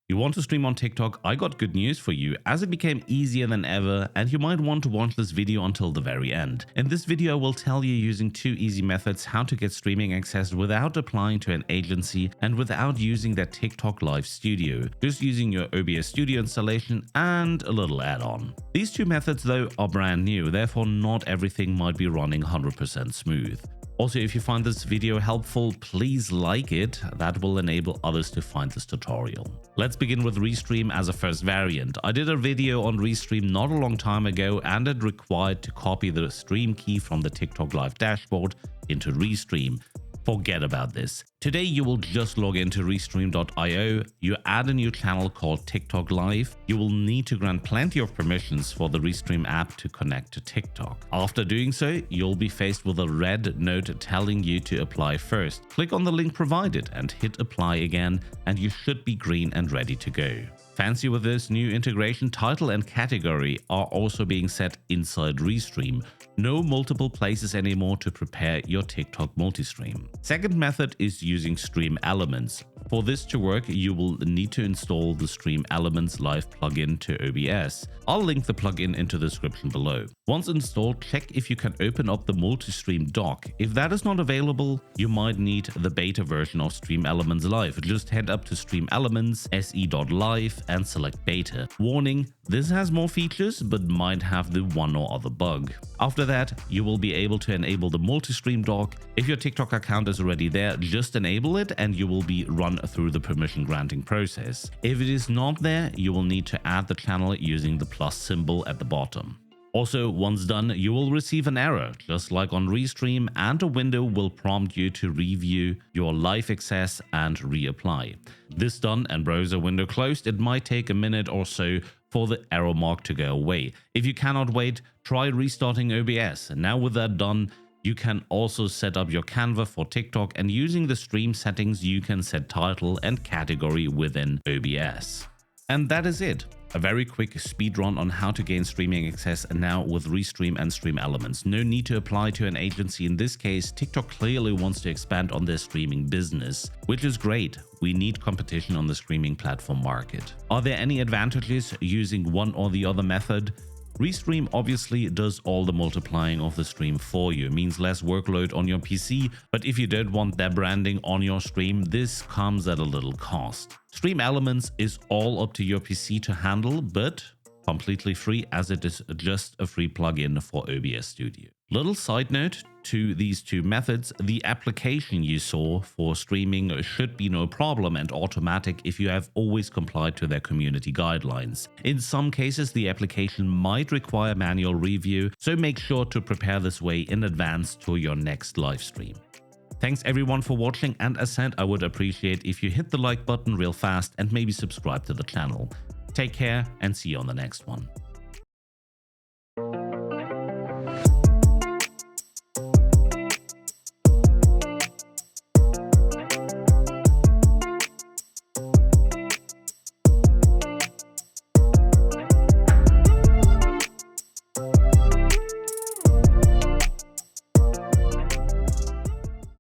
You want to stream on TikTok? I got good news for you, as it became easier than ever, and you might want to watch this video until the very end. In this video, I will tell you using 2 easy methods how to get streaming access without applying to an agency and without using their TikTok Live Studio, just using your OBS Studio installation and a little add-on. These 2 methods though are brand new, therefore not everything might be running 100% smooth. Also, if you find this video helpful, please like it. That will enable others to find this tutorial. Let's begin with Restream as a first variant. I did a video on Restream not a long time ago, and it required to copy the stream key from the TikTok Live dashboard into Restream. Forget about this. Today you will just log into restream.io, you add a new channel called TikTok Live. You will need to grant plenty of permissions for the Restream app to connect to TikTok. After doing so, you'll be faced with a red note telling you to apply first. Click on the link provided and hit apply again, and you should be green and ready to go. Fancy with this new integration, title and category are also being set inside Restream. No multiple places anymore to prepare your TikTok multi-stream. Second method is using Streamelements. For this to work, you will need to install the Streamelements Live plugin to OBS. I'll link the plugin into the description below. Once installed, check if you can open up the multi-stream dock. If that is not available, you might need the beta version of Streamelements Live. Just head up to Streamelements, SE.live and select beta. Warning, this has more features but might have the one or other bug. After that, you will be able to enable the multi-stream dock. If your TikTok account is already there, just enable it and you will be run through the permission granting process. If it is not there, you will need to add the channel using the plus symbol at the bottom. Also, once done, you will receive an error, just like on Restream, and a window will prompt you to review your live access and reapply. This done and browser window closed, it might take a minute or so for the error mark to go away. If you cannot wait, try restarting OBS. Now with that done, you can also set up your Canva for TikTok, and using the stream settings, you can set title and category within OBS. And that is it. A very quick speed run on how to gain streaming access now with Restream and Streamelements. No need to apply to an agency. In this case, TikTok clearly wants to expand on their streaming business, which is great. We need competition on the streaming platform market. Are there any advantages using one or the other method? Restream obviously does all the multiplying of the stream for you. It means less workload on your PC, but if you don't want their branding on your stream, this comes at a little cost. Streamelements is all up to your PC to handle, but completely free, as it is just a free plugin for OBS Studio. Little side note to these 2 methods, the application you saw for streaming should be no problem and automatic if you have always complied to their community guidelines. In some cases, the application might require manual review, so make sure to prepare this way in advance to your next live stream. Thanks everyone for watching, and as said, I would appreciate if you hit the like button real fast and maybe subscribe to the channel. Take care and see you on the next one.